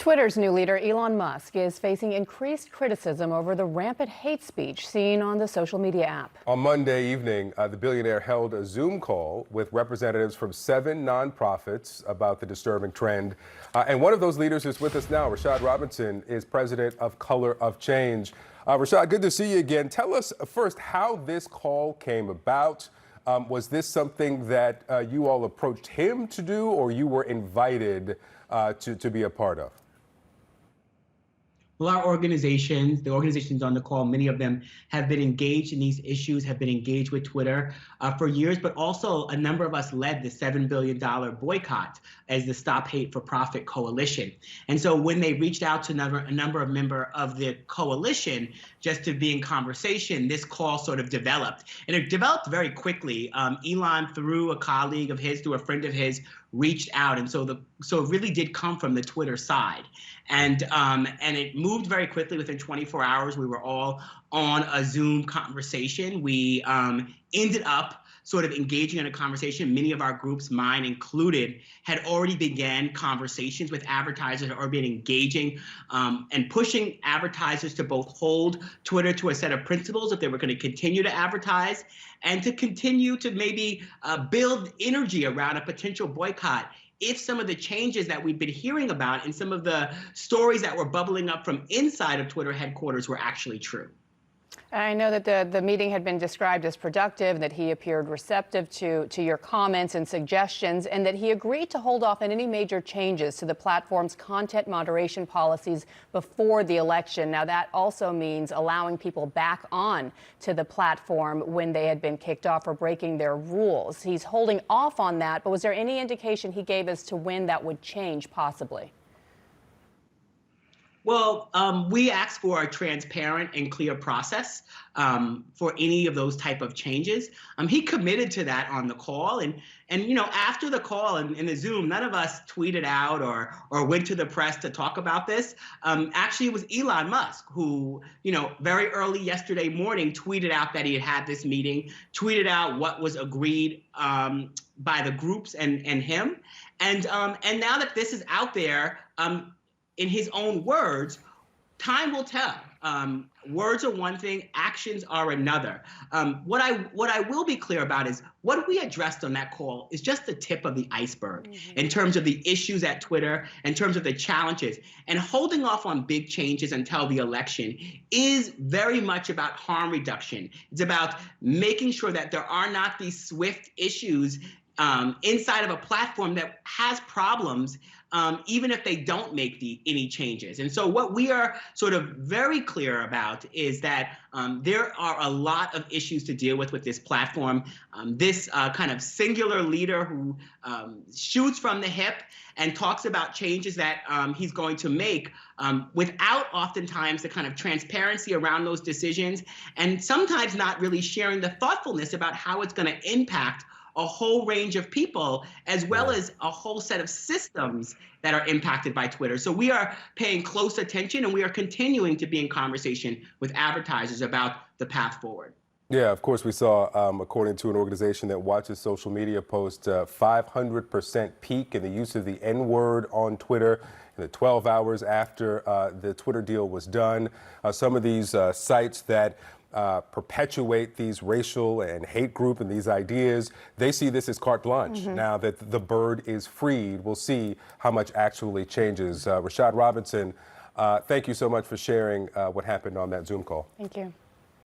Twitter's new leader, Elon Musk, is facing increased criticism over the rampant hate speech seen on the social media app. On Monday evening, the billionaire held a Zoom call with representatives from 7 nonprofits about the disturbing trend. And one of those leaders is with us now. Rashad Robinson is president of Color of Change. Rashad, good to see you again. Tell us first how this call came about. Was this something that you all approached him to do, or you were invited to be a part of? Well, our organizations, the organizations on the call, many of them have been engaged in these issues, have been engaged with Twitter for years, but also a number of us led the $7 billion boycott as the Stop Hate for Profit Coalition. And so when they reached out to a number of members of the coalition just to be in conversation, this call sort of developed. And it developed very quickly. Elon, through a colleague of his, through a friend of his, reached out, and so it really did come from the Twitter side, and it moved very quickly. Within 24 hours, we were all on a Zoom conversation. We ended up sort of engaging in a conversation. Many of our groups, mine included, had already began conversations with advertisers, had already been engaging and pushing advertisers to both hold Twitter to a set of principles if they were going to continue to advertise, and to continue to maybe build energy around a potential boycott if some of the changes that we've been hearing about and some of the stories that were bubbling up from inside of Twitter headquarters were actually true. I know that the meeting had been described as productive, that he appeared receptive to your comments and suggestions, and that he agreed to hold off on any major changes to the platform's content moderation policies before the election. Now, that also means allowing people back on to the platform when they had been kicked off for breaking their rules. He's holding off on that, but was there any indication he gave as to when that would change, possibly? Well, we asked for a transparent and clear process for any of those type of changes. He committed to that on the call, and you know, after the call and in the Zoom, none of us tweeted out or went to the press to talk about this. Actually, it was Elon Musk who, you know, very early yesterday morning tweeted out that he had had this meeting, tweeted out what was agreed by the groups and him, and now that this is out there. In his own words, time will tell. Words are one thing, actions are another. What I will be clear about is what we addressed on that call is just the tip of the iceberg in terms of the issues at Twitter, in terms of the challenges. And holding off on big changes until the election is very much about harm reduction. It's about making sure that there are not these swift issues inside of a platform that has problems, even if they don't make any changes. And so what we are sort of very clear about is that there are a lot of issues to deal with this platform. This kind of singular leader who shoots from the hip and talks about changes that he's going to make without oftentimes the kind of transparency around those decisions, and sometimes not really sharing the thoughtfulness about how it's going to impact a whole range of people, as well as a whole set of systems that are impacted by Twitter. So we are paying close attention, and we are continuing to be in conversation with advertisers about the path forward. Yeah, of course, we saw, according to an organization that watches social media posts, 500% peak in the use of the N-word on Twitter in the 12 hours after the Twitter deal was done. Some of these sites that perpetuate these racial and hate group and these ideas, they see this as carte blanche. Now that the bird is freed, we'll see how much actually changes. Rashad Robinson, thank you so much for sharing what happened on that Zoom call. Thank you.